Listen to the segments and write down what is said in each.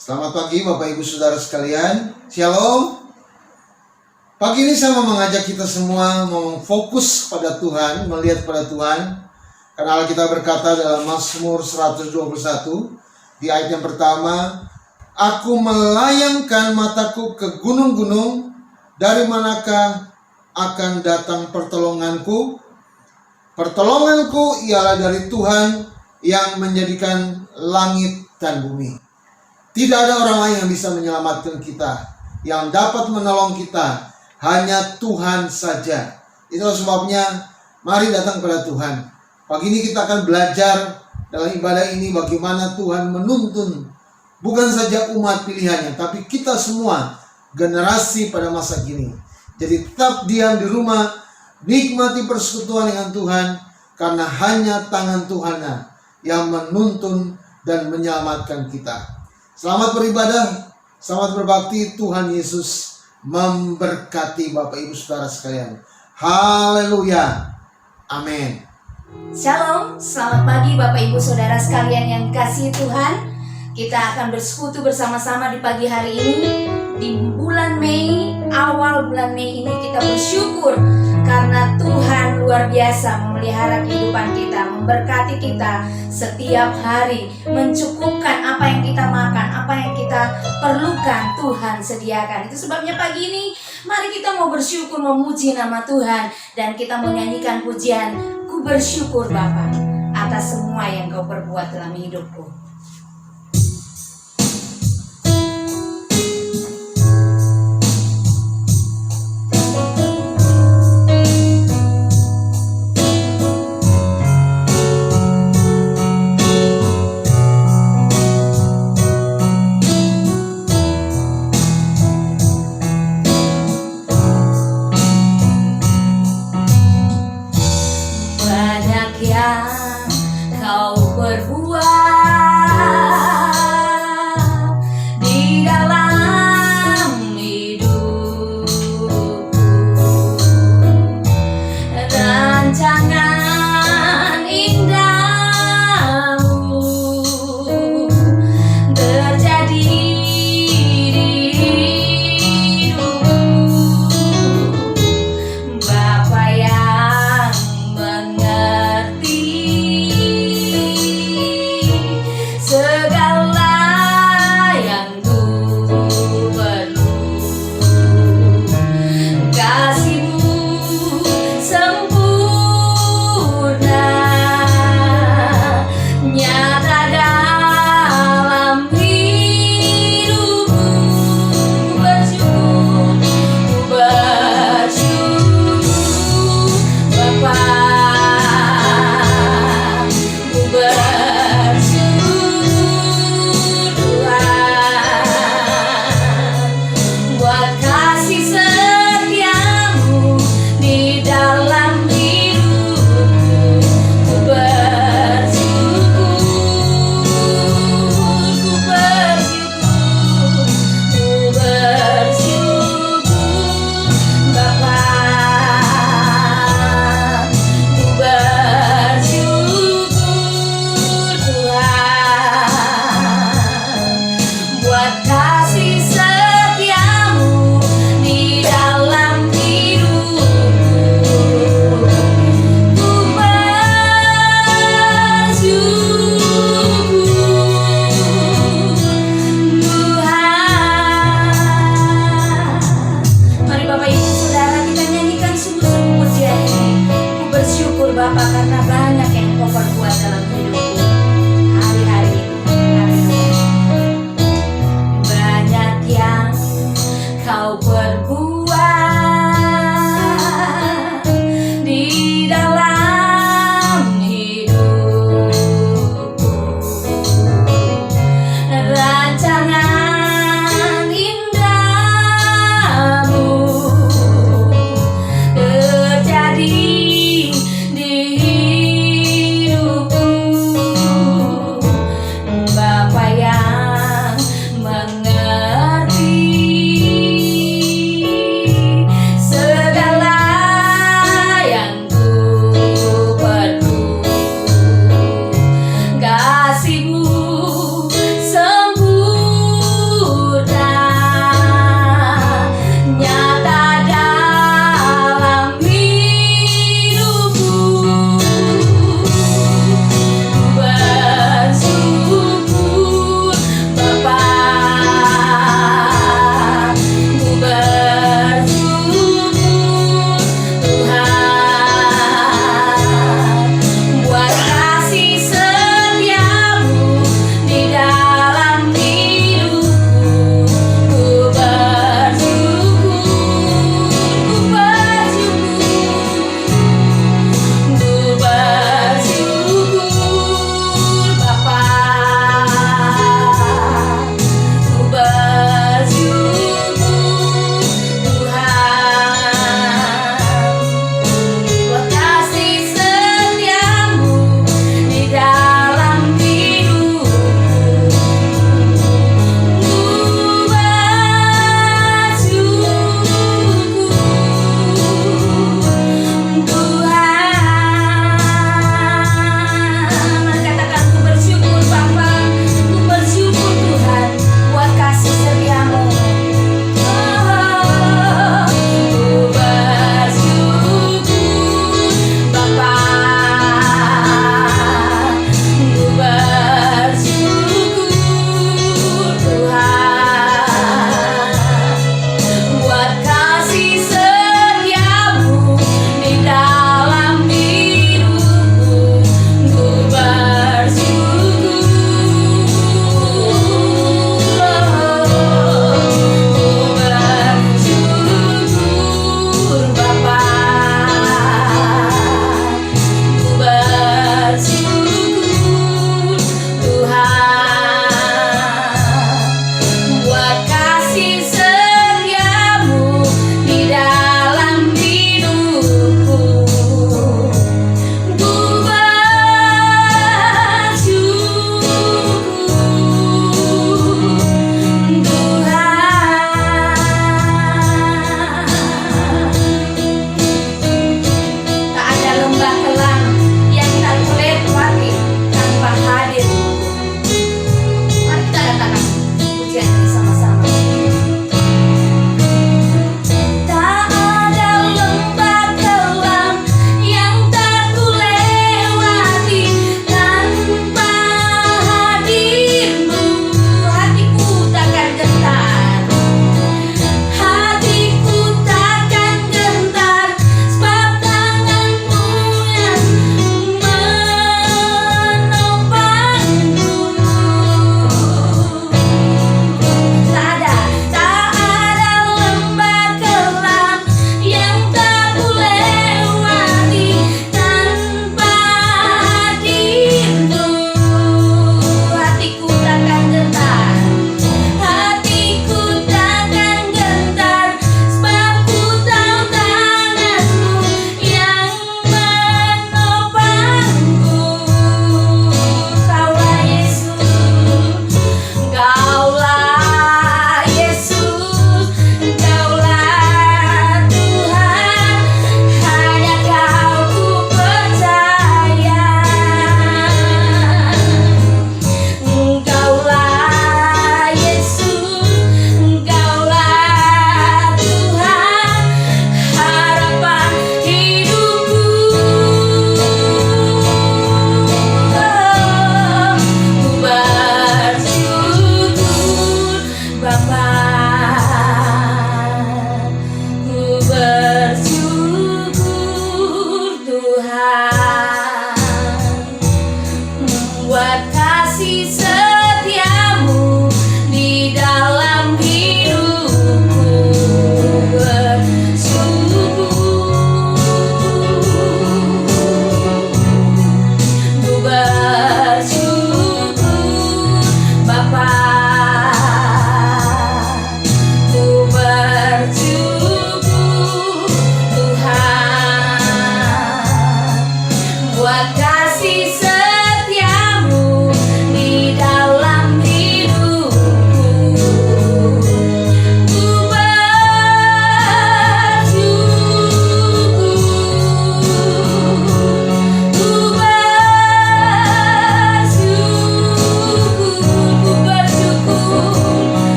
Selamat pagi Bapak Ibu Saudara sekalian. Shalom. Pagi ini saya mau mengajak kita semua fokus pada Tuhan, melihat pada Tuhan. Karena Allah kita berkata dalam Mazmur 121 di ayat yang pertama, "Aku melayangkan mataku ke gunung-gunung, dari manakah akan datang pertolonganku? Pertolonganku ialah dari Tuhan yang menjadikan langit dan bumi." Tidak ada orang lain yang bisa menyelamatkan kita, yang dapat menolong kita, hanya Tuhan saja. Itulah sebabnya mari datang kepada Tuhan. Pagi ini kita akan belajar dalam ibadah ini bagaimana Tuhan menuntun bukan saja umat pilihannya, tapi kita semua generasi pada masa kini. Jadi tetap diam di rumah, nikmati persekutuan dengan Tuhan, karena hanya tangan Tuhan yang menuntun dan menyelamatkan kita. Selamat beribadah, selamat berbakti. Tuhan Yesus memberkati Bapak Ibu Saudara sekalian. Haleluya. Amin. Shalom, selamat pagi Bapak Ibu Saudara sekalian yang kasih Tuhan. Kita akan bersekutu bersama-sama di pagi hari ini. Di bulan Mei, awal bulan Mei ini kita bersyukur karena Tuhan luar biasa memelihara kehidupan kita, memberkati kita setiap hari, mencukupkan apa yang kita makan, apa yang kita perlukan Tuhan sediakan. Itu sebabnya pagi ini mari kita mau bersyukur, memuji nama Tuhan, dan kita menyanyikan pujian, "Ku bersyukur Bapa atas semua yang Kau perbuat dalam hidupku." Banyak yang Kau perbuat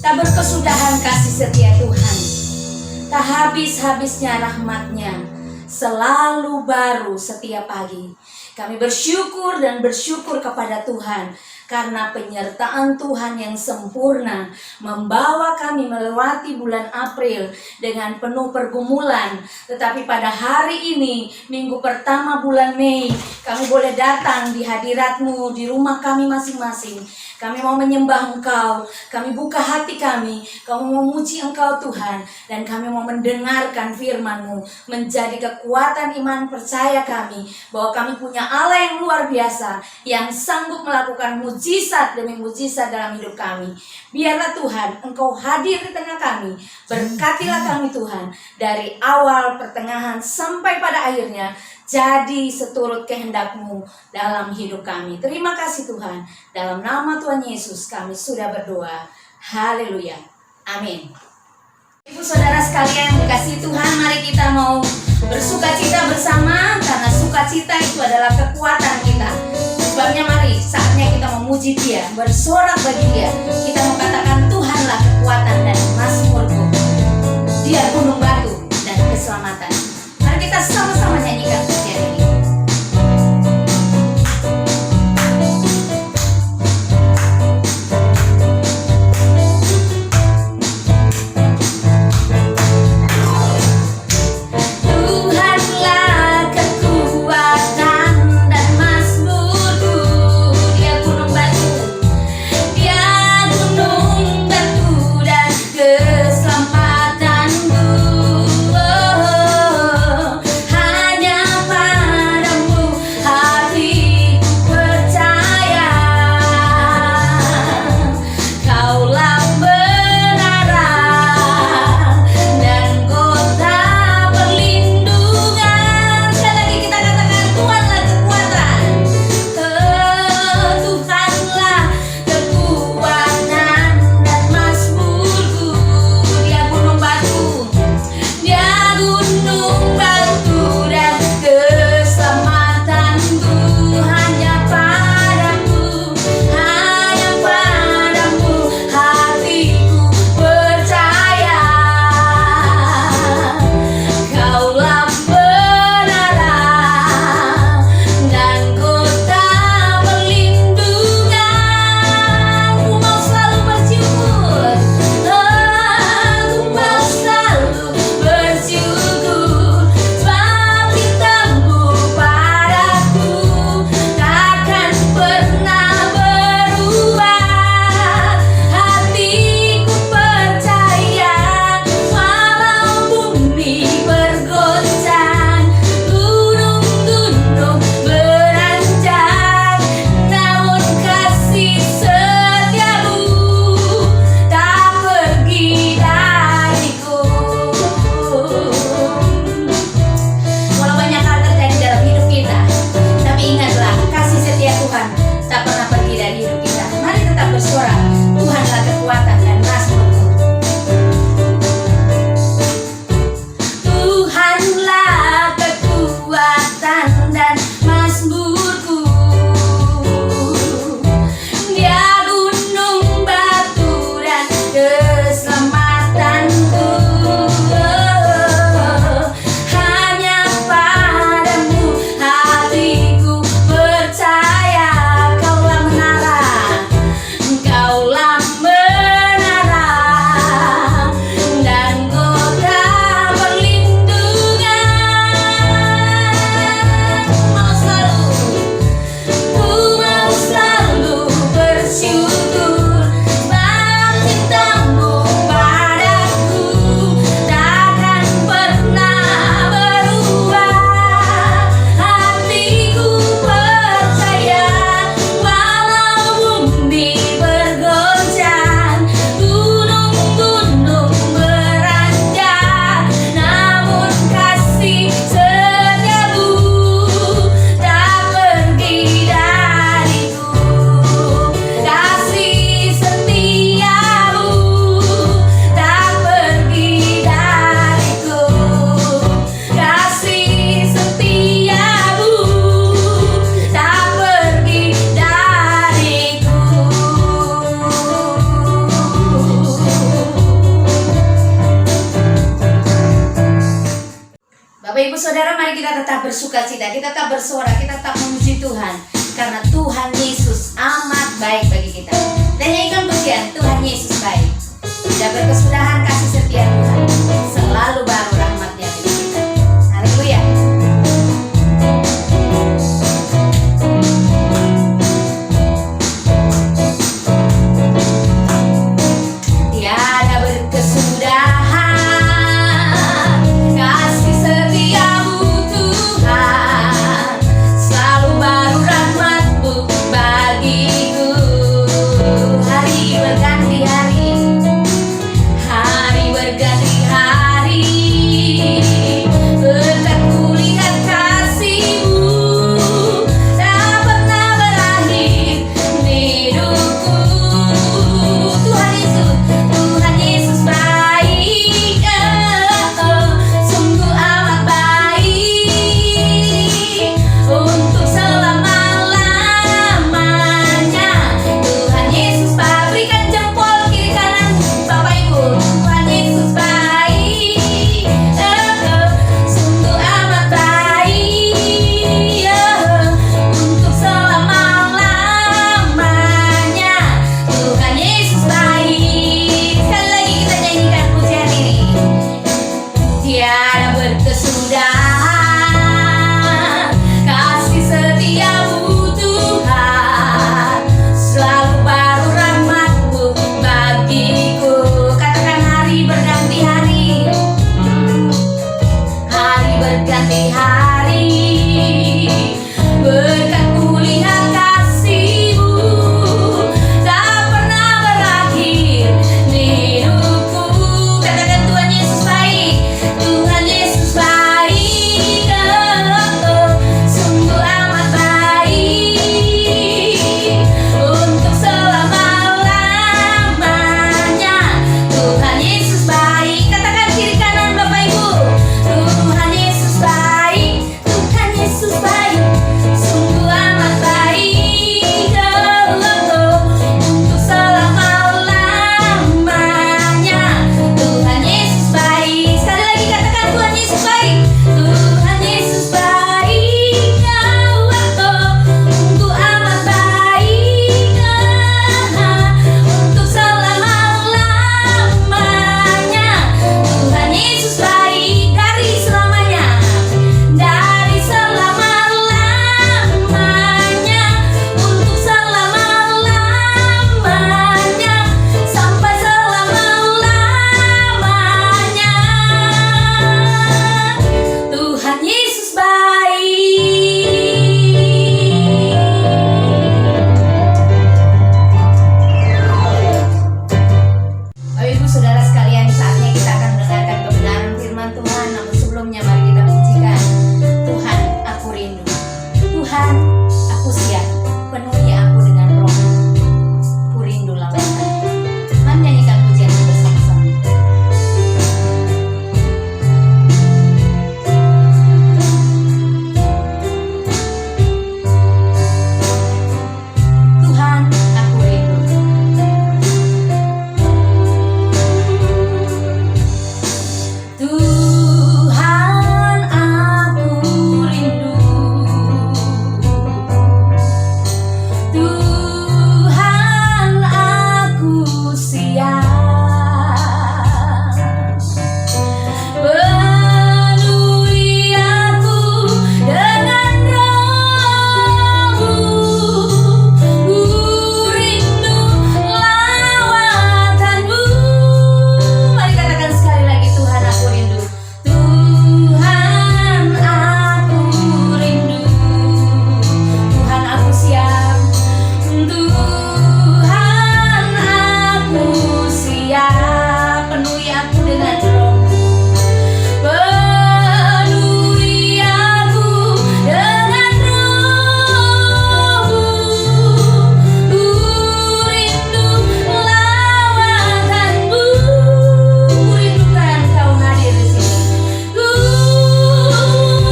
Tak berkesudahan kasih setia Tuhan, tak habis-habisnya rahmat-Nya, selalu baru setiap pagi. Kami bersyukur dan bersyukur kepada Tuhan karena penyertaan Tuhan yang sempurna membawa kami melewati bulan April dengan penuh pergumulan. Tetapi pada hari ini, minggu pertama bulan Mei, kami boleh datang di hadirat-Mu di rumah kami masing-masing. Kami mau menyembah Engkau, kami buka hati kami mau memuji Engkau Tuhan, dan kami mau mendengarkan firman-Mu menjadi kekuatan iman percaya kami bahwa kami punya Allah yang luar biasa yang sanggup melakukan mujizat demi mujizat dalam hidup kami. Biarlah Tuhan Engkau hadir di tengah kami, berkatilah kami Tuhan dari awal, pertengahan sampai pada akhirnya. Jadi seturut kehendak-Mu dalam hidup kami. Terima kasih Tuhan. Dalam nama Tuhan Yesus kami sudah berdoa. Haleluya. Amin. Ibu saudara sekalian yang dikasihi Tuhan, mari kita mau bersukacita bersama, karena sukacita itu adalah kekuatan kita. Sebabnya mari saatnya kita memuji Dia, bersorak bagi Dia. Kita mengatakan Tuhanlah kekuatan dan mazmurku, Dia gunung batu dan keselamatan. Mari kita sama-sama nyanyikan pujian ini. Tuhanlah kekuatan dan mazmurku, Dia gunung batu, Dia gunung batu Saudara, mari kita tetap bersukacita, kita tetap bersorak, kita tetap memuji Tuhan, karena Tuhan Yesus amat baik bagi kita. Dan nyanyikan pujian, Tuhan Yesus baik. Sudah berkesudahan kasih setia Tuhan, selalu baru rahmatnya bagi kita. Haleluya. Tiada berkesudahan kasih setiamu Tuhan, selalu baru rahmat-Mu bagiku. Hari berganti hari, hari berganti hari, berkat kulihat kasih-Mu tak pernah berakhir hidupku. Tuhan Yesus baik, sungguh amat baik untuk selama-lamanya. Tuhan Yesus baik, berikan jempol kiri kanan Bapak Ibu. Tuhan Yesus baik, sungguh amat baik untuk selama-lamanya. Tuhan Yesus baik. Sekali lagi kita nyanyikan pujian ini. Tiada berkesudahan kasih setiamu Tuhan, selalu baru rahmat-Mu bagiku. Katakan hari berganti hari, hari berganti hari, berkat kulihat kasih-Mu tak pernah berakhir hidupku. Katakan Tuhan Yesus baik, Tuhan Yesus baik, sungguh amat baik untuk selama-lamanya. Tuhan Yesus baik. Katakan kiri kanan Bapak Ibu. Tuhan Yesus baik, Tuhan Yesus baik, sungguh amat baik untuk selama-lamanya. Tuhan Yesus baik. Sekali lagi katakan Tuhan Yesus baik, Tuhan Yesus baik, sungguh amat baik untuk selama-lamanya. Tuhan Yesus baik dari selamanya, dari selama-lamanya, untuk selama-lamanya, sampai selama-lamanya. Tuhan Yesus baik. Bapak Ibu Saudara sekalian, saatnya kita akan mendengarkan kebenaran firman Tuhan. Namun sebelumnya mari kita pujikan Tuhan, aku rindu. Tuhan, aku siap, penuhi aku dengan roh. Ku rindu lambangkan. Mari nyanyikan pujian ini bersama-sama. Tuhan, aku rindu. Tuhan, aku rindu. Tuhan, aku siap, penuhi aku dengan roh-Mu. Ku rindu lawatan-Mu. Mari katakan sekali lagi, Tuhan aku rindu. Tuhan aku rindu. Tuhan aku siap. Tuhan aku siap, penuhi aku dengan roh-Mu. Penuhi aku dengan roh-Mu. Ku rindu lawatan-Mu. Ku rindukan Kau hadir di sini. Ku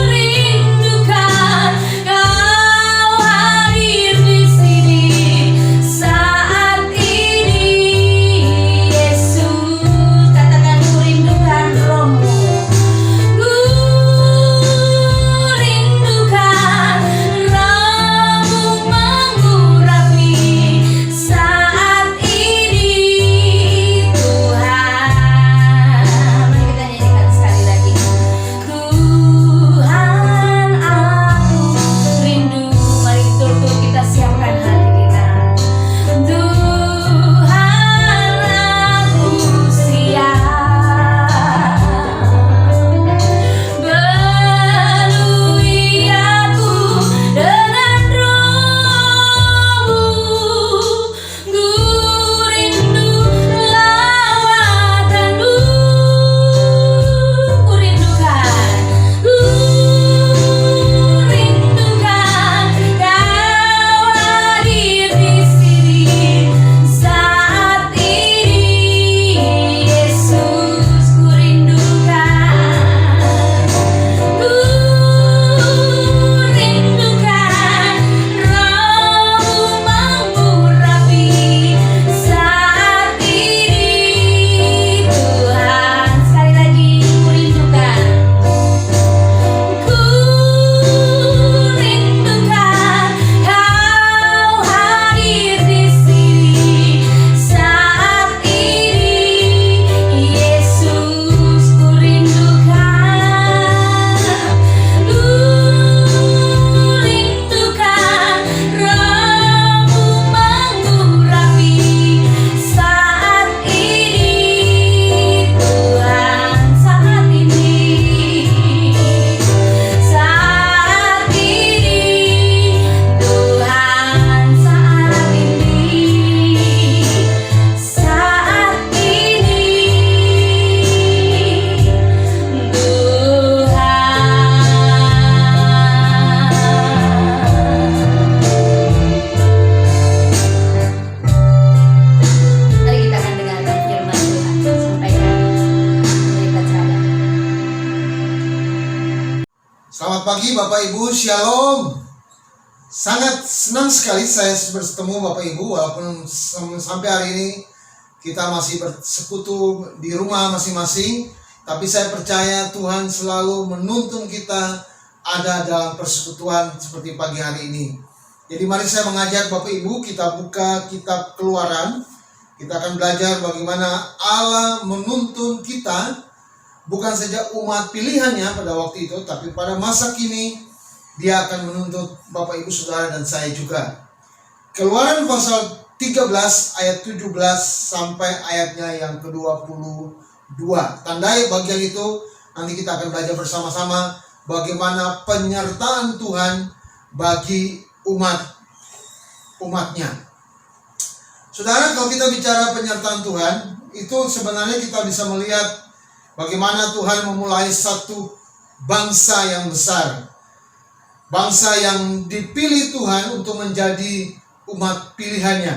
rindukan Kau hadir di sini saat ini, Yesus. Katakan ku rindukan. pagi Bapak Ibu, Shalom. Sangat senang sekali saya bertemu Bapak Ibu, walaupun sampai hari ini kita masih bersekutu di rumah masing-masing, tapi saya percaya Tuhan selalu menuntun kita ada dalam persekutuan seperti pagi hari ini. Jadi mari saya mengajak Bapak Ibu, kita buka kitab Keluaran. Kita akan belajar bagaimana Allah menuntun kita, bukan saja umat pilihannya pada waktu itu, tapi pada masa kini Dia akan menuntut Bapak Ibu Saudara dan saya juga. Keluaran pasal 13 ayat 17 sampai ayatnya yang ke-22. Tandai bagian itu, nanti kita akan belajar bersama-sama bagaimana penyertaan Tuhan bagi umatnya. Saudara, kalau kita bicara penyertaan Tuhan, itu sebenarnya kita bisa melihat bagaimana Tuhan memulai satu bangsa yang besar. Bangsa yang dipilih Tuhan untuk menjadi umat pilihannya.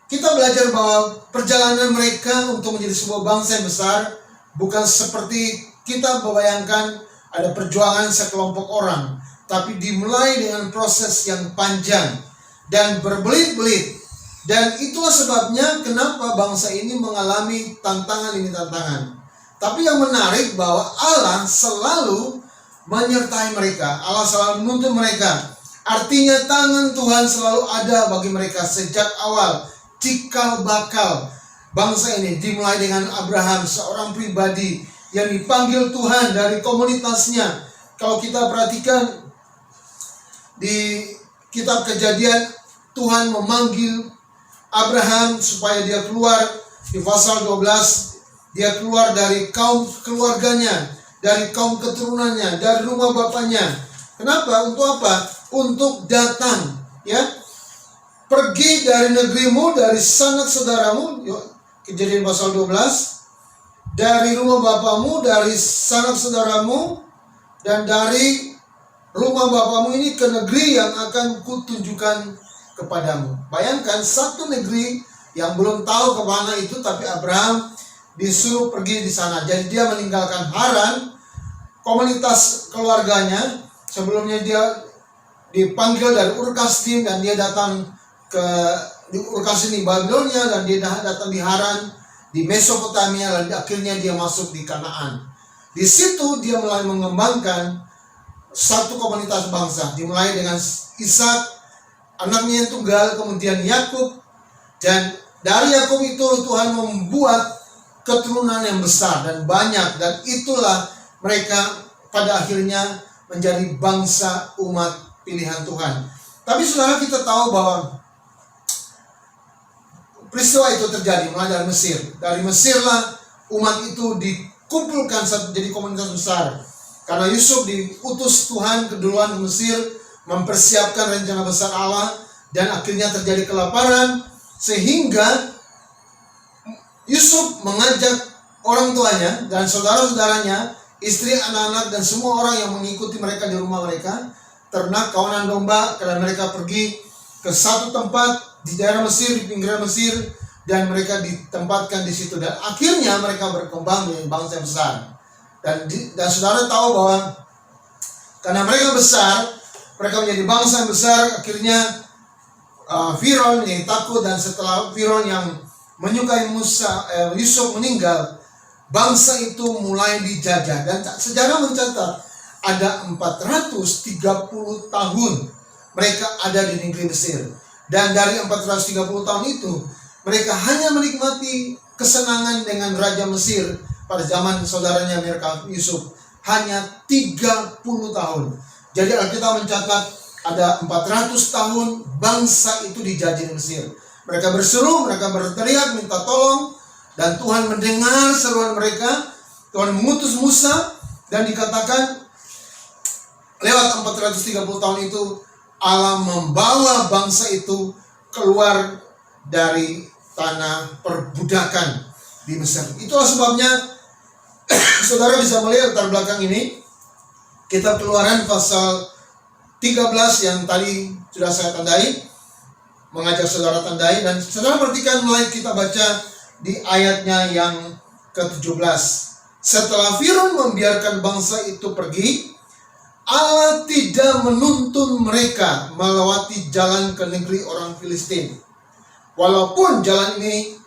Kita belajar bahwa perjalanan mereka untuk menjadi sebuah bangsa yang besar bukan seperti kita membayangkan ada perjuangan sekelompok orang, tapi dimulai dengan proses yang panjang dan berbelit-belit. Dan itulah sebabnya kenapa bangsa ini mengalami tantangan demi tantangan. Tapi yang menarik bahwa Allah selalu menyertai mereka. Allah selalu menuntun mereka. Artinya tangan Tuhan selalu ada bagi mereka sejak awal. Cikal bakal bangsa ini dimulai dengan Abraham, seorang pribadi yang dipanggil Tuhan dari komunitasnya. Kalau kita perhatikan di kitab Kejadian, Tuhan memanggil Abraham supaya dia keluar. Di pasal 12 dia keluar dari kaum keluarganya, dari kaum keturunannya, dari rumah bapaknya. Kenapa? Untuk apa? Untuk datang, ya. Pergi dari negerimu, dari sanak saudaramu. Kejadian pasal 12. Dari rumah bapamu, dari sanak saudaramu, dan dari rumah bapamu ini ke negeri yang akan kutunjukkan kepadamu. Bayangkan satu negeri yang belum tahu kemana itu, tapi Abraham disuruh pergi di sana. Jadi dia meninggalkan Haran, komunitas keluarganya. Sebelumnya dia dipanggil dari Ur-Kasdim dan dia datang di Ur-Kasdim di Babilonia, dan dia datang di Haran, di Mesopotamia, dan akhirnya dia masuk di Kanaan. Di situ dia mulai mengembangkan satu komunitas bangsa. Dimulai dengan Ishak, anaknya yang tunggal, kemudian Yakub, dan dari Yakub itu Tuhan membuat keturunan yang besar dan banyak, dan itulah mereka pada akhirnya menjadi bangsa umat pilihan Tuhan. Tapi saudara, kita tahu bahwa peristiwa itu terjadi mulai dari Mesir. Dari Mesirlah umat itu dikumpulkan jadi komunitas besar. Karena Yusuf diutus Tuhan keduluan ke Mesir, mempersiapkan rencana besar Allah, dan akhirnya terjadi kelaparan, sehingga Yusuf mengajak orang tuanya dan saudara-saudaranya, istri, anak-anak, dan semua orang yang mengikuti mereka di rumah mereka, ternak, kawanan domba, karena mereka pergi ke satu tempat di daerah Mesir, di pinggiran Mesir, dan mereka ditempatkan di situ. Dan akhirnya mereka berkembang menjadi bangsa yang besar. Dan saudara tahu bahwa karena mereka besar, mereka menjadi bangsa yang besar, akhirnya Firaun menjadi takut, dan setelah Firaun yang menyukai Yusuf meninggal, bangsa itu mulai dijajah. Dan sejarah mencatat ada 430 tahun mereka ada di negeri Mesir. Dan dari 430 tahun itu mereka hanya menikmati kesenangan dengan Raja Mesir pada zaman saudaranya mereka Yusuf. Hanya 30 tahun. Jadi Alkitab mencatat ada 400 tahun bangsa itu dijajah di Mesir. Mereka berseru, mereka berteriak minta tolong, dan Tuhan mendengar seruan mereka. Tuhan mengutus Musa, dan dikatakan lewat 430 tahun itu Allah membawa bangsa itu keluar dari tanah perbudakan di Mesir. Itulah sebabnya saudara bisa melihat latar belakang ini. Kitab Keluaran pasal 13 yang tadi sudah saya tandai, mengajak saudara tandai, dan saudara perhatikan mulai kita baca di ayatnya yang ke-17. Setelah Firaun membiarkan bangsa itu pergi, Allah tidak menuntun mereka melewati jalan ke negeri orang Filistin. Walaupun jalan ini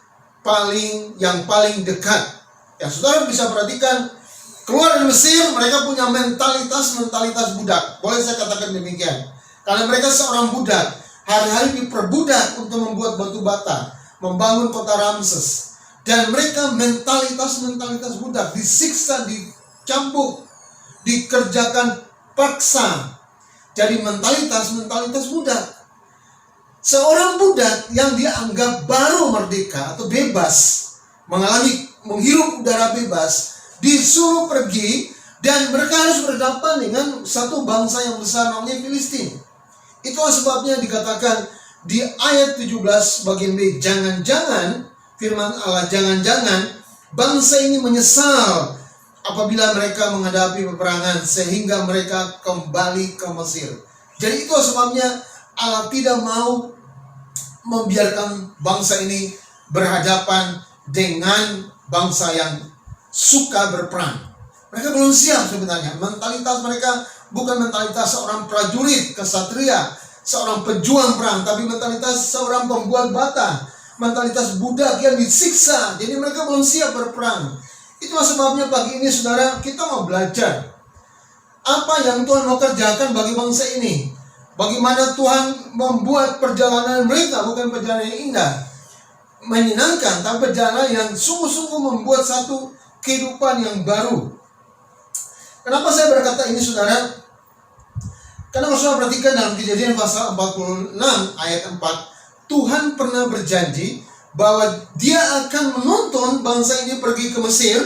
yang paling dekat. Ya, saudara bisa perhatikan, keluar dari Mesir, mereka punya mentalitas budak. Boleh saya katakan demikian. Karena mereka seorang budak, hari-hari diperbudak untuk membuat batu bata, membangun kota Ramses. Dan mereka mentalitas budak, disiksa, dicambuk, dikerjakan paksa. Jadi mentalitas budak. Seorang budak yang dianggap baru merdeka atau bebas, menghirup udara bebas, disuruh pergi, dan mereka harus berhadapan dengan satu bangsa yang besar namanya Filistin. Itulah sebabnya dikatakan di ayat 17 bagian B, jangan-jangan, firman Allah, jangan-jangan bangsa ini menyesal apabila mereka menghadapi peperangan sehingga mereka kembali ke Mesir. Jadi itu sebabnya Allah tidak mau membiarkan bangsa ini berhadapan dengan bangsa yang suka berperang. Mereka belum siap sebenarnya. Mentalitas mereka bukan mentalitas seorang prajurit, kesatria, seorang pejuang perang, tapi mentalitas seorang pembuat bata, mentalitas budak yang disiksa. Jadi mereka belum siap berperang. Itulah sebabnya pagi ini saudara, kita mau belajar apa yang Tuhan mau kerjakan bagi bangsa ini. Bagaimana Tuhan membuat perjalanan mereka, bukan perjalanan yang indah, menyenangkan, tapi perjalanan yang sungguh-sungguh membuat satu kehidupan yang baru. Kenapa saya berkata ini saudara? Karena kalau saudara perhatikan dalam Kejadian pasal 46 ayat 4, Tuhan pernah berjanji bahwa Dia akan menuntun bangsa ini pergi ke Mesir,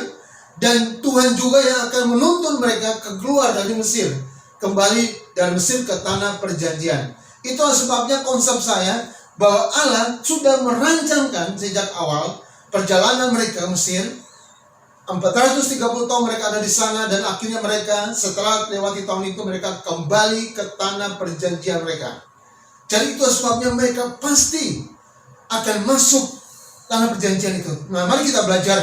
dan Tuhan juga yang akan menuntun mereka keluar dari Mesir, kembali dari Mesir ke tanah perjanjian. Itulah sebabnya konsep saya bahwa Allah sudah merancangkan sejak awal perjalanan mereka ke Mesir. 430 tahun mereka ada di sana, dan akhirnya mereka setelah lewati tahun itu mereka kembali ke tanah perjanjian mereka. Jadi itu sebabnya mereka pasti akan masuk tanah perjanjian itu. Nah, mari kita belajar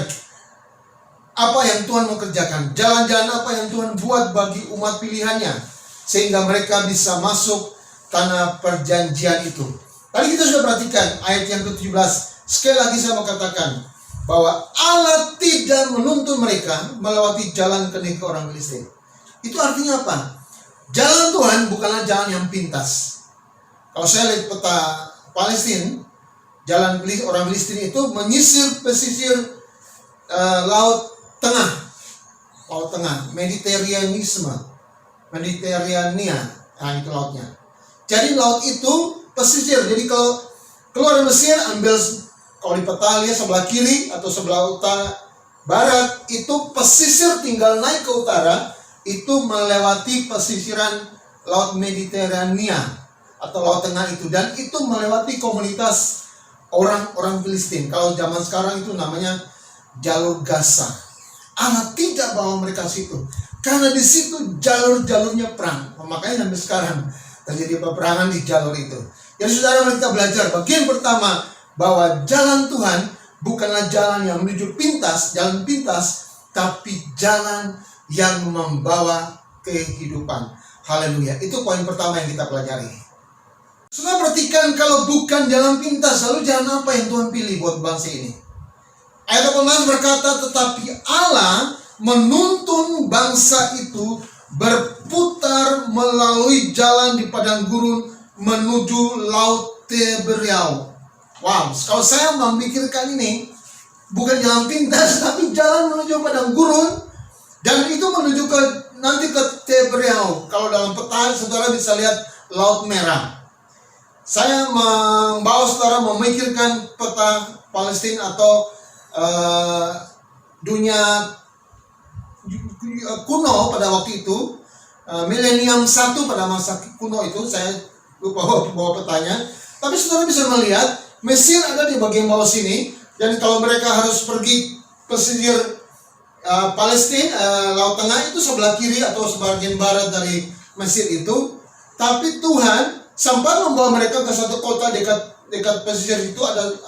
apa yang Tuhan mau kerjakan, jalan-jalan apa yang Tuhan buat bagi umat pilihannya, sehingga mereka bisa masuk tanah perjanjian itu. Tadi kita sudah perhatikan ayat yang ke-17. Sekali lagi saya mau katakan bahwa Allah tidak menuntun mereka melewati jalan ke negeri orang Filistin. Itu artinya apa? Jalan Tuhan bukanlah jalan yang pintas. Kalau saya lihat peta Palestina, jalan orang Filistin itu menyisir pesisir Laut Tengah, Mediterania, nah itu lautnya. Jadi laut itu pesisir. Jadi kalau keluar dari Mesir, ambil, kalau di peta lihat sebelah kiri atau sebelah utara barat, itu pesisir, tinggal naik ke utara, itu melewati pesisiran Laut Mediterania atau Laut Tengah itu, dan itu melewati komunitas orang-orang Filistin. Kalau zaman sekarang itu namanya jalur Gaza. Allah tidak bawa mereka situ, karena di situ jalur-jalurnya perang. Makanya sampai sekarang terjadi peperangan di jalur itu. Jadi saudara, kita belajar bagian pertama bahwa jalan Tuhan bukanlah jalan yang menuju jalan pintas, tapi jalan yang membawa kehidupan. Haleluya. Itu poin pertama yang kita pelajari. Saudara perhatikan, kalau bukan jalan pintas, lalu jalan apa yang Tuhan pilih buat bangsa ini? Ayat 18 berkata, tetapi Allah menuntun bangsa itu berputar melalui jalan di padang gurun menuju Laut Tiberias. Wow, kalau saya memikirkan ini, bukan jalan pintas, tapi jalan menuju padang gurun, dan itu menuju nanti ke Tiberias. Kalau dalam peta, saudara bisa lihat Laut Merah. Saya membawa saudara memikirkan peta Palestina atau dunia kuno pada waktu itu, milenium 1 pada masa kuno itu, saya lupa bawa petanya. Tapi saudara bisa melihat Mesir ada di bagian bawah sini, dan kalau mereka harus pergi pesisir Palestina, Laut Tengah itu sebelah kiri atau sebagian barat dari Mesir itu. Tapi Tuhan sempat membawa mereka ke satu kota dekat pesisir itu, ada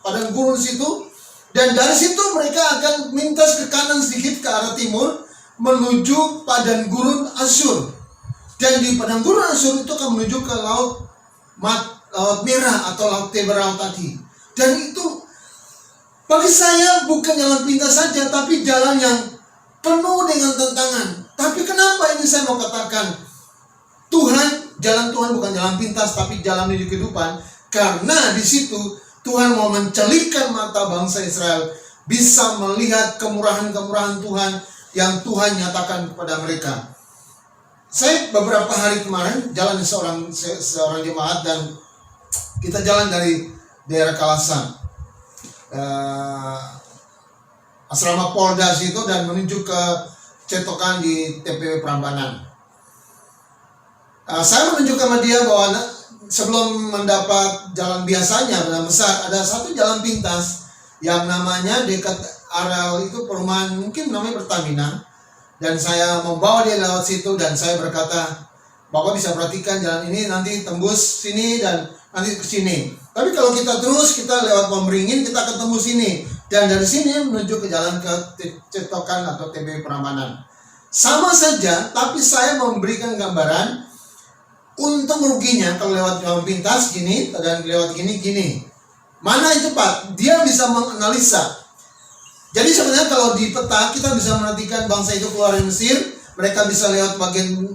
padang gurun situ, dan dari situ mereka akan mintas ke kanan sedikit ke arah timur, menuju padang gurun Asyur. Dan di padang gurun Asyur itu akan menuju ke laut Merah atau Laut Teberau tadi. Dan itu bagi saya bukan jalan pintas saja, tapi jalan yang penuh dengan tantangan. Tapi kenapa ini saya mau katakan jalan Tuhan bukan jalan pintas, tapi jalan menuju kehidupan. Karena di situ Tuhan mau mencelikkan mata bangsa Israel, bisa melihat kemurahan-kemurahan Tuhan yang Tuhan nyatakan kepada mereka. Saya beberapa hari kemarin jalan di seorang jemaat, dan kita jalan dari daerah Kalasan, asrama Polda situ, dan menuju ke Cetokan di TPW Prambanan. Saya menunjukkan sama dia bahwa sebelum mendapat jalan biasanya jalan besar, ada satu jalan pintas yang namanya dekat areal itu perumahan, mungkin namanya Pertamina. Dan saya membawa dia lewat situ, dan saya berkata, Bapak bisa perhatikan jalan ini nanti tembus sini dan nanti ke sini. Tapi kalau kita terus, kita lewat Pemberingin, kita ketemu sini. Dan dari sini menuju ke jalan ke Cetokan atau TPW Prambanan. Sama saja, tapi saya memberikan gambaran untung ruginya kalau lewat jalan pintas gini dan lewat gini. Mana yang cepat? Dia bisa menganalisa. Jadi sebenarnya kalau di peta kita bisa perhatikan bangsa itu keluar dari Mesir, mereka bisa lewat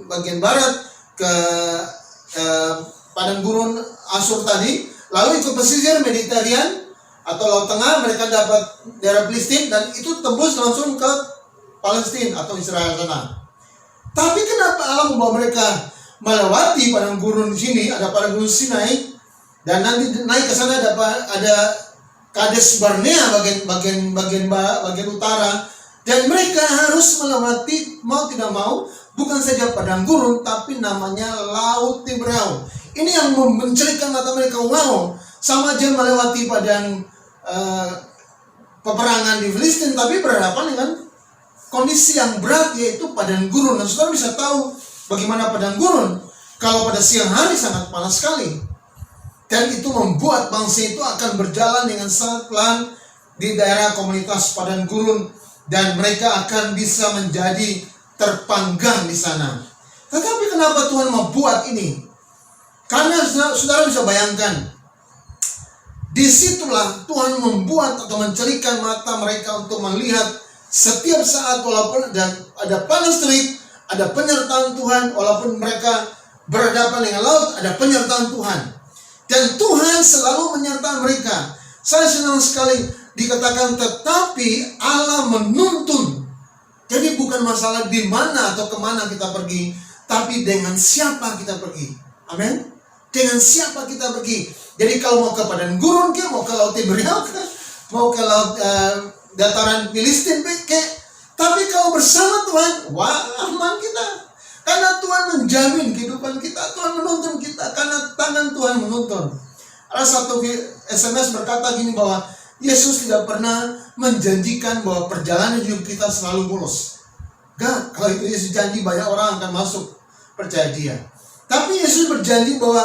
bagian barat ke padang gurun Asyur tadi, lalu ikut pesisir Mediterranean atau Laut Tengah, mereka dapat daerah Filistin, dan itu tembus langsung ke Palestina atau Israel sana. Tapi kenapa Allah membawa mereka melewati padang gurun di sini? Ada padang gurun Sinai, dan nanti naik ke sana ada Kades Barnea bagian utara, dan mereka harus melewati mau tidak mau bukan saja padang gurun, tapi namanya Laut Teberau. Ini yang mencelikkan mata mereka. Wow, sama aja melewati padang peperangan di Filistin, tapi berhadapan dengan kondisi yang berat, yaitu padang gurun. Dan saudara bisa tahu bagaimana padang gurun. Kalau pada siang hari sangat panas sekali, dan itu membuat bangsa itu akan berjalan dengan sangat pelan di daerah komunitas padang gurun, dan mereka akan bisa menjadi terpanggang di sana. Tetapi kenapa Tuhan membuat ini? Karena saudara bisa bayangkan, disitulah Tuhan membuat atau mencelikkan mata mereka untuk melihat setiap saat, walaupun ada panas terik, ada penyertaan Tuhan. Walaupun mereka berhadapan dengan laut, ada penyertaan Tuhan. Dan Tuhan selalu menyertai mereka. Saya senang sekali dikatakan, tetapi Allah menuntun. Jadi bukan masalah di mana atau kemana kita pergi, tapi dengan siapa kita pergi. Amin. Dengan siapa kita pergi. Jadi kalau mau ke padang gurun, mau ke Laut Teberau, mau ke laut dataran Filistin, tapi kalau bersama Tuhan, wah, aman kita. Karena Tuhan menjamin kehidupan kita, Tuhan menuntun kita, karena tangan Tuhan menuntun. Ada satu SMS berkata gini, bahwa Yesus tidak pernah menjanjikan bahwa perjalanan hidup kita selalu mulus. Enggak, kalau itu Yesus janji, banyak orang akan masuk percaya Dia. Tapi Yesus berjanji bahwa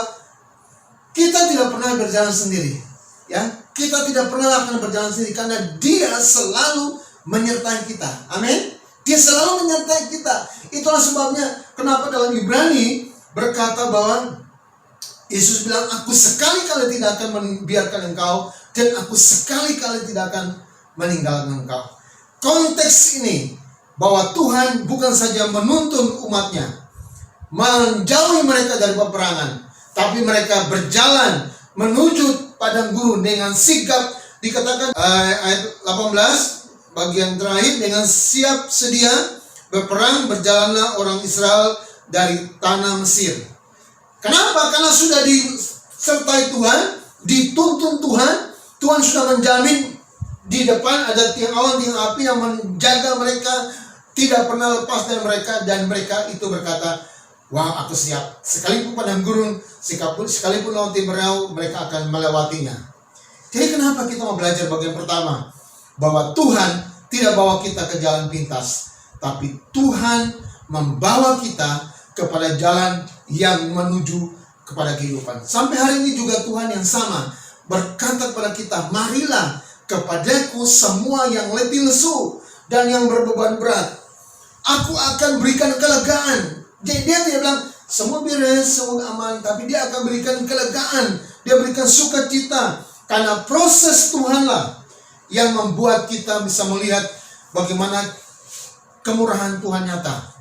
kita tidak pernah berjalan sendiri. Ya, kita tidak pernah akan berjalan sendiri, karena Dia selalu menyertai kita. Amin. Dia selalu menyertai kita. Itulah sebabnya kenapa dalam Ibrani berkata bahwa Yesus bilang, aku sekali-kali tidak akan membiarkan engkau, dan aku sekali-kali tidak akan meninggalkan engkau. Konteks ini bahwa Tuhan bukan saja menuntun umatnya, menjauhi mereka dari peperangan, tapi mereka berjalan menuju padang gurun dengan sigap. Dikatakan ayat 18 bagian terakhir, dengan siap sedia berperang berjalanlah orang Israel dari tanah Mesir. Kenapa? Karena sudah disertai Tuhan, dituntun Tuhan. Tuhan sudah menjamin di depan ada tiang awan, tiang api yang menjaga mereka, tidak pernah lepas dari mereka. Dan mereka itu berkata, wah, aku siap. Sekalipun padang gurun, sekalipun Laut Teberau, mereka akan melewatinya. Jadi kenapa kita mau belajar bagian pertama? Bahwa Tuhan tidak bawa kita ke jalan pintas, tapi Tuhan membawa kita kepada jalan yang menuju kepada kehidupan. Sampai hari ini juga Tuhan yang sama berkata kepada kita, marilah kepadaku semua yang letih lesu dan yang berbeban berat. Aku akan berikan kelegaan. Jadi dia tidak bilang semua beres, semua aman, tapi dia akan berikan kelegaan. Dia berikan sukacita. Karena proses Tuhanlah yang membuat kita bisa melihat bagaimana kemurahan Tuhan nyata.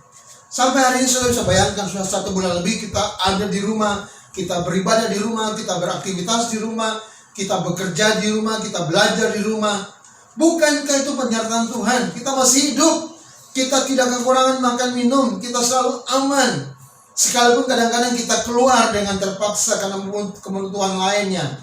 Sampai hari ini saudara bisa bayangkan, sudah 1 bulan lebih kita ada di rumah, kita beribadah di rumah, kita beraktivitas di rumah, kita bekerja di rumah, kita belajar di rumah. Bukankah itu penyertaan Tuhan? Kita masih hidup. Kita tidak kekurangan makan minum, kita selalu aman. Sekalipun kadang-kadang kita keluar dengan terpaksa karena kebutuhan lainnya.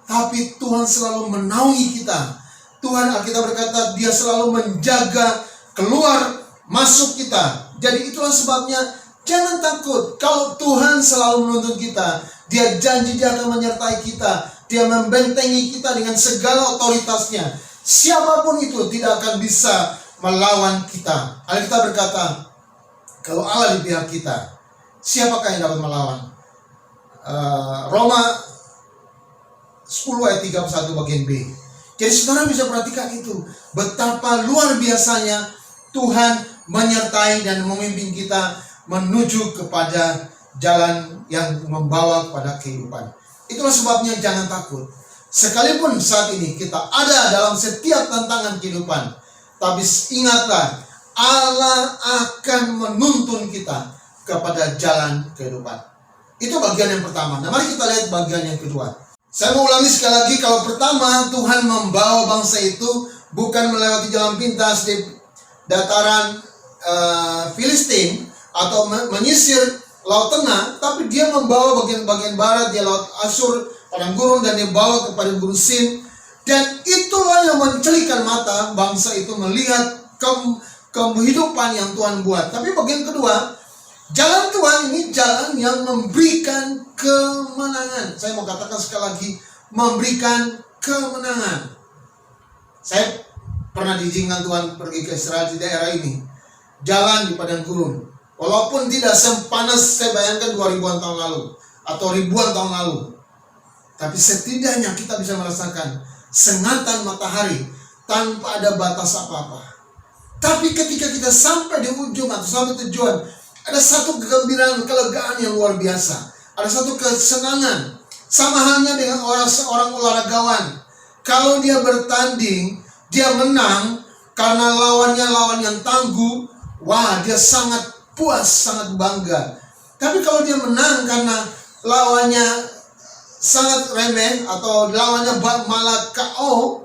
Tapi Tuhan selalu menaungi kita. Tuhan, Alkitab berkata, dia selalu menjaga keluar masuk kita. Jadi itulah sebabnya jangan takut. Kalau Tuhan selalu menuntun kita, dia janji dia akan menyertai kita. Dia membentengi kita dengan segala otoritasnya. Siapapun itu tidak akan bisa melawan kita. Alkitab berkata, kalau Allah di pihak kita, siapakah yang dapat melawan? Roma 10 ayat 31 bagian B. Jadi saudara bisa perhatikan itu, betapa luar biasanya Tuhan menyertai dan memimpin kita menuju kepada jalan yang membawa kepada kehidupan. Itulah sebabnya jangan takut. Sekalipun saat ini kita ada dalam setiap tantangan kehidupan, tapi ingatlah, Allah akan menuntun kita kepada jalan kehidupan. Itu bagian yang pertama. Nah, mari kita lihat bagian yang kedua. Saya mau ulangi sekali lagi. Kalau pertama, Tuhan membawa bangsa itu bukan melewati jalan pintas di dataran Filistin atau menyisir Laut Tengah, tapi dia membawa bagian-bagian barat, dia Laut Asyur, padang gurun, dan dia bawa kepada Gunung Sin. Dan itulah yang mencelikan mata bangsa itu melihat kehidupan yang Tuhan buat. Tapi bagian kedua, jalan Tuhan ini jalan yang memberikan kemenangan. Saya mau katakan sekali lagi, memberikan kemenangan. Saya pernah diizinkan Tuhan pergi ke Israel di daerah ini, jalan di padang gurun. Walaupun tidak sepanas saya bayangkan 2000-an tahun lalu atau ribuan tahun lalu, tapi setidaknya kita bisa merasakan sengatan matahari tanpa ada batas apa-apa. Tapi ketika kita sampai di ujung atau sampai tujuan, ada satu kegembiraan, kelegaan yang luar biasa. Ada satu kesenangan. Sama halnya dengan seorang olahragawan. Kalau dia bertanding, dia menang karena lawannya lawan yang tangguh, wah, dia sangat puas, sangat bangga. Tapi kalau dia menang karena lawannya sangat remeh atau lawannya malah KO,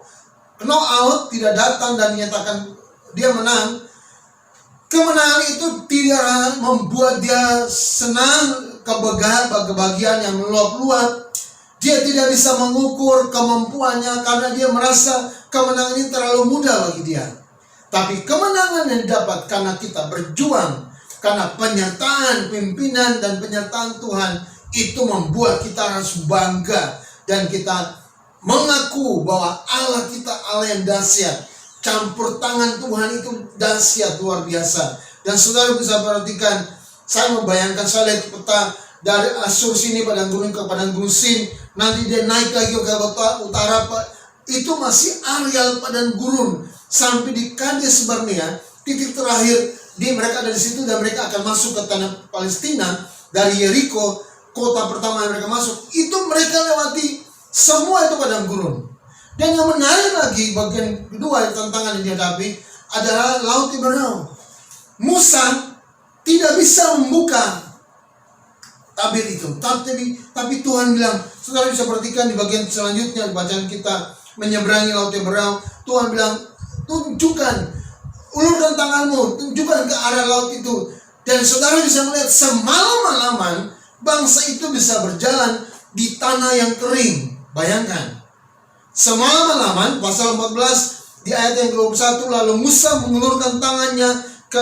knock out, tidak datang dan dinyatakan dia menang, kemenangan itu tidak membuat dia senang, kebahagiaan yang meluap-luap. Dia tidak bisa mengukur kemampuannya karena dia merasa kemenangan ini terlalu mudah bagi dia. Tapi kemenangan yang didapat karena kita berjuang, karena penyertaan pimpinan dan penyertaan Tuhan, itu membuat kita harus bangga dan kita mengaku bahwa Allah kita Allah yang dahsyat. Campur tangan Tuhan itu dahsyat, luar biasa. Dan saudara bisa perhatikan, saya membayangkan, saya lihat peta dari Asyur sini padang gurun ke padang gurun Sin, nanti dia naik lagi ke utara, itu masih areal padang gurun sampai di Kades Barnea, titik terakhir mereka ada di situ, dan mereka akan masuk ke tanah Palestina dari Yeriko. Kota pertama yang mereka masuk, itu mereka lewati semua itu padang gurun. Dan yang menarik lagi, bagian kedua tantangan yang dihadapi adalah Laut Tiberau. Musa tidak bisa membuka tabir itu, tapi Tuhan bilang, saudara bisa perhatikan di bagian selanjutnya bacaan kita menyeberangi Laut Tiberau. Tuhan bilang, tunjukkan, ulurkan tanganmu, tunjukkan ke arah laut itu. Dan saudara bisa melihat semalam-malaman bangsa itu bisa berjalan di tanah yang kering. Bayangkan, semalam-malaman, pasal 14 di ayat yang 21, lalu Musa mengulurkan tangannya ke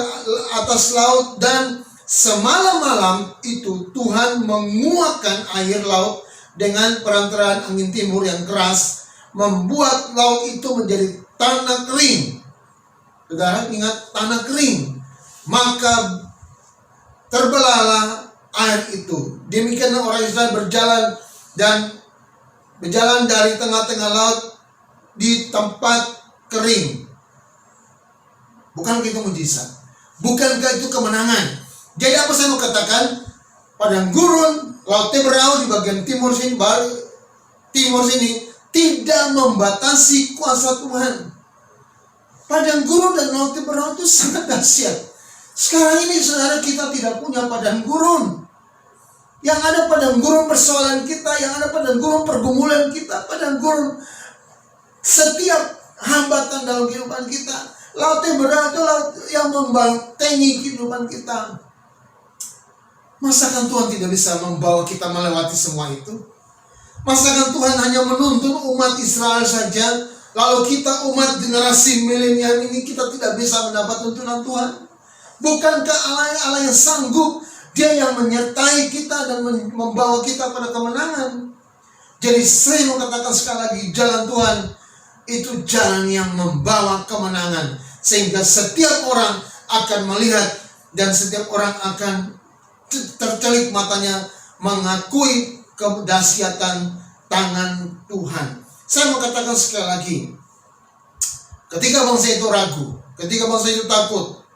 atas laut, dan semalam-malam itu Tuhan menguakkan air laut dengan perantaraan angin timur yang keras, membuat laut itu menjadi tanah kering. Saudara ingat, tanah kering. Maka terbelahlah air itu. Demikianlah orang Israel berjalan dari tengah-tengah laut di tempat kering. Bukan itu mujizat? Bukankah itu kemenangan? Jadi apa saya mau katakan? Padang gurun, Laut Teberau di bagian timur sini tidak membatasi kuasa Tuhan. Padang gurun dan Laut Teberau itu sangat dahsyat. Sekarang ini saudara, kita tidak punya padang gurun. Yang ada padang gurun persoalan kita, yang ada padang gurun pergumulan kita, padang gurun setiap hambatan dalam kehidupan kita. Laut Teberau itu laut yang membentengi kehidupan kita. Masakan Tuhan tidak bisa membawa kita melewati semua itu? Masakan Tuhan hanya menuntun umat Israel saja, lalu kita umat generasi milenial ini kita tidak bisa mendapat tuntunan Tuhan? Bukankah Allah yang sanggup? Dia yang menyertai kita dan membawa kita pada kemenangan. Jadi saya mau katakan sekali lagi, jalan Tuhan itu jalan yang membawa kemenangan. Sehingga setiap orang akan melihat dan setiap orang akan tercelik matanya mengakui kedahsyatan tangan Tuhan. Saya mau katakan sekali lagi, ketika bangsa itu ragu, ketika bangsa itu takut,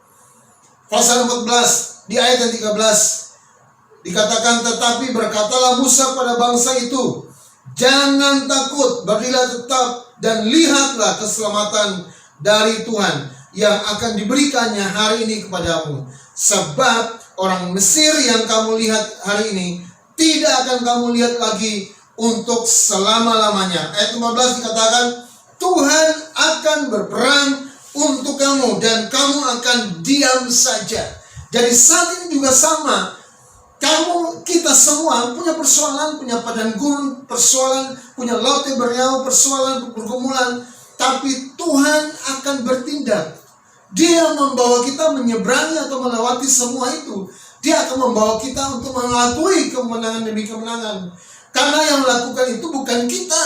pasal 14 di ayat yang 13 dikatakan, tetapi berkatalah Musa pada bangsa itu, jangan takut, berdirilah tetap dan lihatlah keselamatan dari Tuhan yang akan diberikannya hari ini kepadamu. Sebab orang Mesir yang kamu lihat hari ini tidak akan kamu lihat lagi untuk selama-lamanya. Ayat 15 dikatakan, Tuhan akan berperang untuk kamu dan kamu akan diam saja. Jadi saat ini juga sama. Kita semua punya persoalan, punya padang gurun, persoalan, punya Laut Teberau, persoalan, pergumulan. Tapi Tuhan akan bertindak. Dia membawa kita menyeberangi atau melewati semua itu. Dia akan membawa kita untuk mengakui kemenangan demi kemenangan. Karena yang melakukan itu bukan kita.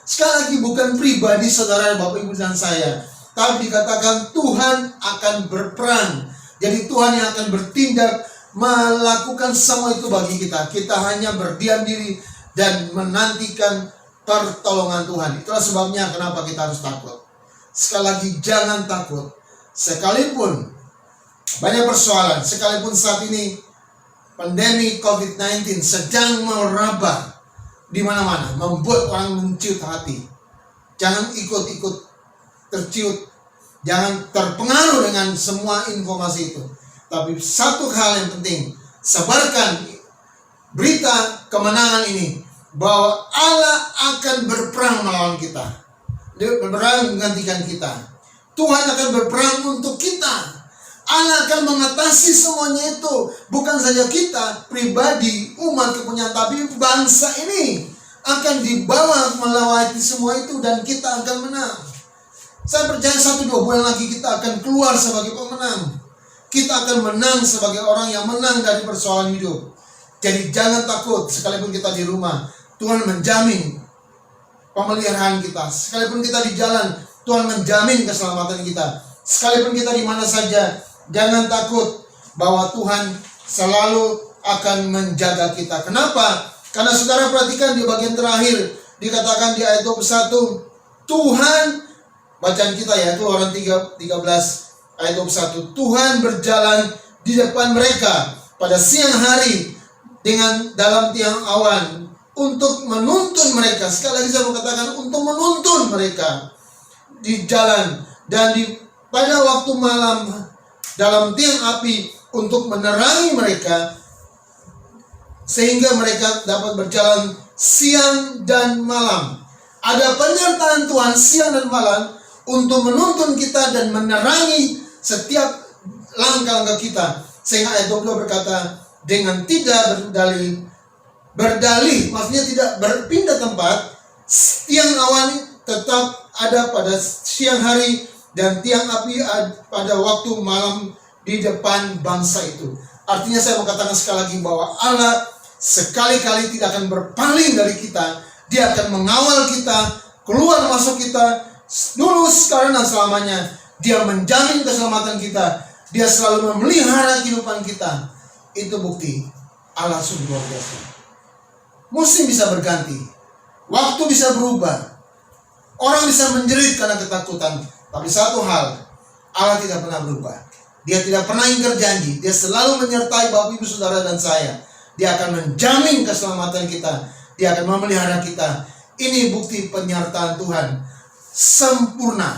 Sekali lagi, bukan pribadi saudara, Bapak, Ibu, dan saya. Tapi dikatakan Tuhan akan berperang. Jadi Tuhan yang akan bertindak, melakukan semua itu bagi kita. Kita hanya berdiam diri dan menantikan pertolongan Tuhan. Itulah sebabnya kenapa kita harus takut. Sekali lagi, jangan takut. Sekalipun banyak persoalan, sekalipun saat ini pandemi COVID-19 sedang merabah di mana-mana, membuat orang menciut hati. Jangan ikut-ikut terciut, jangan terpengaruh dengan semua informasi itu. Tapi satu hal yang penting, sebarkan berita kemenangan ini, bahwa Allah akan berperang melawan kita. Dia berperang menggantikan kita. Tuhan akan berperang untuk kita. Allah akan mengatasi semuanya itu. Bukan saja kita, pribadi, umat kepunyaan, tapi bangsa ini akan dibawa melewati semua itu dan kita akan menang. Saya percaya 1-2 bulan lagi kita akan keluar sebagai pemenang. Kita akan menang sebagai orang yang menang dari persoalan hidup. Jadi jangan takut, sekalipun kita di rumah, Tuhan menjamin pemeliharaan kita. Sekalipun kita di jalan, Tuhan menjamin keselamatan kita. Sekalipun kita di mana saja, jangan takut bahwa Tuhan selalu akan menjaga kita. Kenapa? Karena saudara perhatikan di bagian terakhir, dikatakan di ayat 21, Tuhan, bacaan kita ya, Keluaran 13 ayat 21, Tuhan berjalan di depan mereka pada siang hari dengan dalam tiang awan untuk menuntun mereka. Sekali lagi saya mau katakan, untuk menuntun mereka di jalan, dan pada waktu malam dalam tiang api untuk menerangi mereka, sehingga mereka dapat berjalan siang dan malam. Ada penyertaan Tuhan siang dan malam untuk menuntun kita dan menerangi setiap langkah-langkah kita. Sehingga ayat 20 berkata, dengan tidak berdalih, maksudnya tidak berpindah tempat, tiang awan tetap ada pada siang hari dan tiang api pada waktu malam di depan bangsa itu. Artinya saya mau katakan sekali lagi bahwa Allah sekali-kali tidak akan berpaling dari kita. Dia akan mengawal kita, keluar masuk kita, dulu, sekarang, dan selamanya. Dia menjamin keselamatan kita. Dia selalu memelihara kehidupan kita. Itu bukti Allah sungguh luar biasa. Musim bisa berganti, waktu bisa berubah, orang bisa menjerit karena ketakutan. Tapi satu hal, Allah tidak pernah berubah. Dia tidak pernah ingkar janji. Dia selalu menyertai Bapak Ibu Saudara dan saya. Dia akan menjamin keselamatan kita. Dia akan memelihara kita. Ini bukti penyertaan Tuhan sempurna.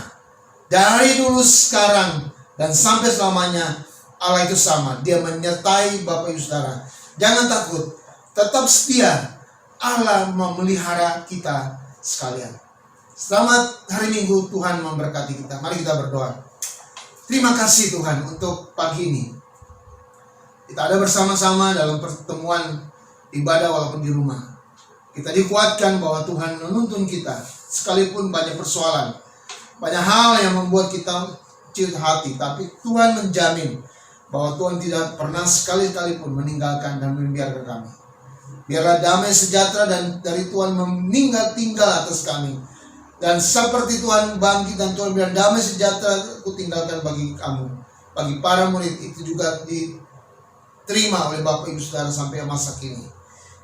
Dari dulu, sekarang, dan sampai selamanya Allah itu sama. Dia menyertai Bapak Ibu Saudara. Jangan takut. Tetap setia. Allah memelihara kita sekalian. Selamat hari Minggu. Tuhan memberkati kita. Mari kita berdoa. Terima kasih Tuhan untuk pagi ini. Kita ada bersama-sama dalam pertemuan ibadah walaupun di rumah. Kita dikuatkan bahwa Tuhan menuntun kita. Sekalipun banyak persoalan, banyak hal yang membuat kita kecil hati. Tapi Tuhan menjamin bahwa Tuhan tidak pernah sekali-kali pun meninggalkan dan membiarkan kami. Biarlah damai sejahtera dan dari Tuhan meninggal tinggal atas kami. Dan seperti Tuhan bangkit dan Tuhan bilang damai sejahtera aku tinggalkan bagi kamu. Bagi para murid itu juga diterima oleh Bapak Ibu Saudara sampai masa kini.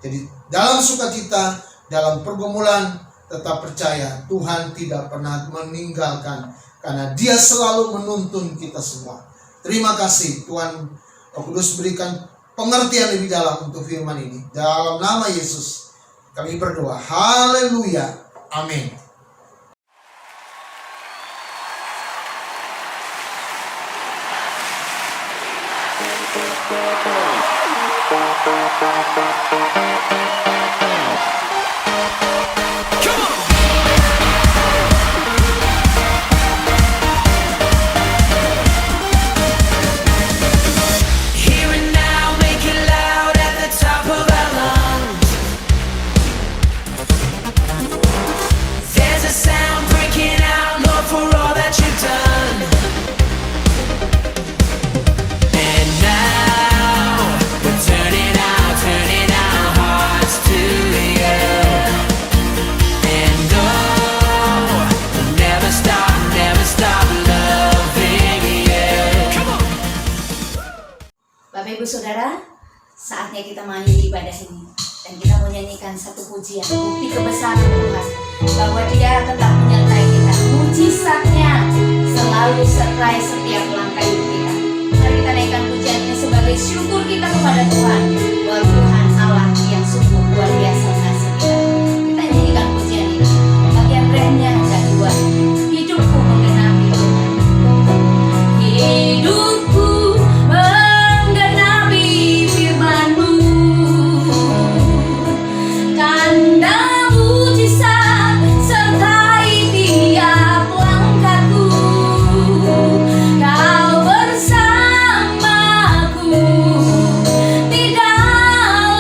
Jadi dalam sukacita, dalam pergumulan, tetap percaya Tuhan tidak pernah meninggalkan. Karena Dia selalu menuntun kita semua. Terima kasih Tuhan Roh Kudus berikan pengertian lebih dalam untuk firman ini. Dalam nama Yesus kami berdoa. Haleluya. Amin. Bapak Ibu Saudara, saatnya kita mengakhiri ibadah ini dan kita menyanyikan satu pujian, bukti kebesaran Tuhan bahwa Dia tetap menyertai kita. Mujizatnya selalu sertai setiap langkah hidup kita. Mari kita naikkan pujian ini sebagai syukur kita kepada Tuhan bahwa Tuhan Allah yang sungguh luar biasa mengasihi kita. Kita nyanyikan pujian ini. Bagian refnya dan dua. Hidupku menggenapi Tuhan. Hidupku tanda mujizat sertai tiap langkahku. Kau bersamaku di dalam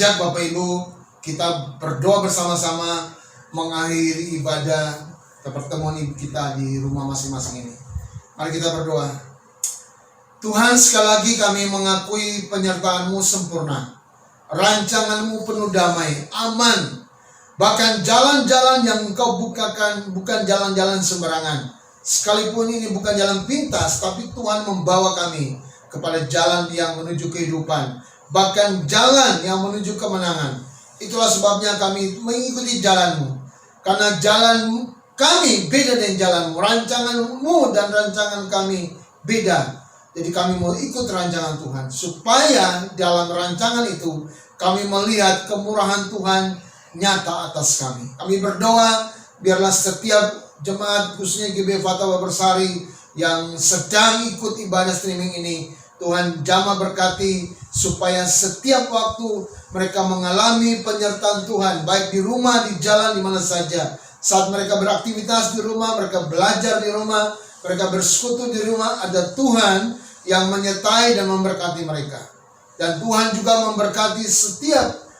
mengajak Bapak Ibu kita berdoa bersama-sama mengakhiri ibadah pertemuan kita di rumah masing-masing ini. Mari kita berdoa. Tuhan, sekali lagi kami mengakui penyertaan-Mu sempurna. Rancangan-Mu penuh damai, aman. Bahkan jalan-jalan yang Engkau bukakan bukan jalan-jalan sembarangan. Sekalipun ini bukan jalan pintas, tapi Tuhan membawa kami kepada jalan yang menuju kehidupan. Bahkan jalan yang menuju kemenangan. Itulah sebabnya kami mengikuti jalan-Mu. Karena jalan kami beda dengan jalan-Mu. Rancangan-Mu dan rancangan kami beda. Jadi kami mau ikut rancangan Tuhan. Supaya dalam rancangan itu kami melihat kemurahan Tuhan nyata atas kami. Kami berdoa biarlah setiap jemaat khususnya GB Fatwa Bersari yang sedang ikut ibadah streaming ini, Tuhan jamah berkati supaya setiap waktu mereka mengalami penyertaan Tuhan, baik di rumah, di jalan, di mana saja. Saat mereka beraktivitas di rumah, mereka belajar di rumah, mereka bersekutu di rumah, ada Tuhan yang menyertai dan memberkati mereka. Dan Tuhan juga memberkati setiap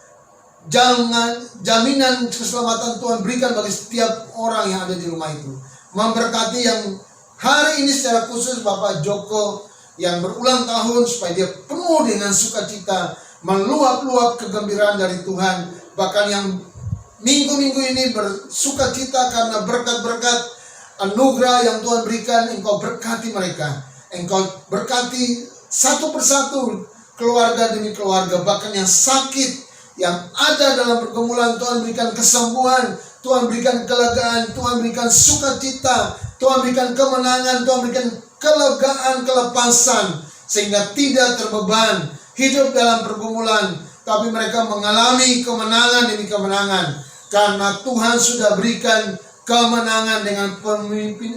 jaminan keselamatan Tuhan berikan bagi setiap orang yang ada di rumah itu. Memberkati yang hari ini secara khusus Bapak Joko yang berulang tahun, supaya dia penuh dengan sukacita, meluap-luap kegembiraan dari Tuhan. Bahkan yang minggu-minggu ini bersukacita karena berkat-berkat anugerah yang Tuhan berikan. Engkau berkati mereka, Engkau berkati satu persatu, keluarga demi keluarga. Bahkan yang sakit, yang ada dalam pergumulan, Tuhan berikan kesembuhan, Tuhan berikan kelegaan, Tuhan berikan sukacita, Tuhan berikan kemenangan, Tuhan berikan kelegaan, kelepasan, sehingga tidak terbeban hidup dalam pergumulan, tapi mereka mengalami kemenangan demi kemenangan, karena Tuhan sudah berikan kemenangan dengan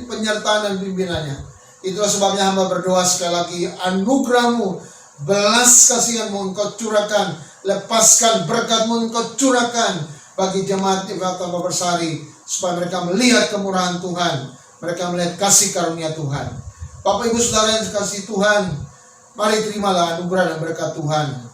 penyertaan dan pimpinannya. Itulah sebabnya hamba berdoa sekali lagi, anugerah-Mu, belas kasihan-Mu Engkau curahkan, lepaskan berkat-Mu Engkau curahkan bagi jemaat Fatwa Bersari, supaya mereka melihat kemurahan Tuhan, mereka melihat kasih karunia Tuhan. Bapak Ibu Saudara yang dikasihi Tuhan, mari terimalah anugerah dan berkat Tuhan.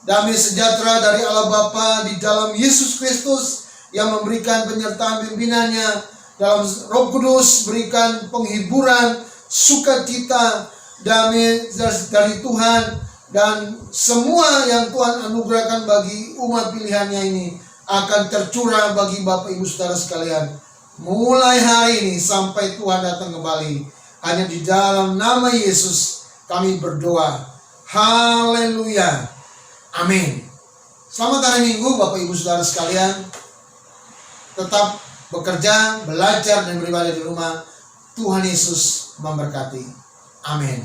Damai sejahtera dari Allah Bapa di dalam Yesus Kristus yang memberikan penyertaan pimpinannya, dalam Roh Kudus berikan penghiburan, sukacita, damai dari Tuhan, dan semua yang Tuhan anugerahkan bagi umat pilihannya ini akan tercurah bagi Bapak Ibu Saudara sekalian mulai hari ini sampai Tuhan datang kembali. Hanya di dalam nama Yesus kami berdoa. Haleluya. Amin. Selamat hari Minggu Bapak Ibu Saudara sekalian. Tetap bekerja, belajar, dan beribadah di rumah. Tuhan Yesus memberkati. Amin.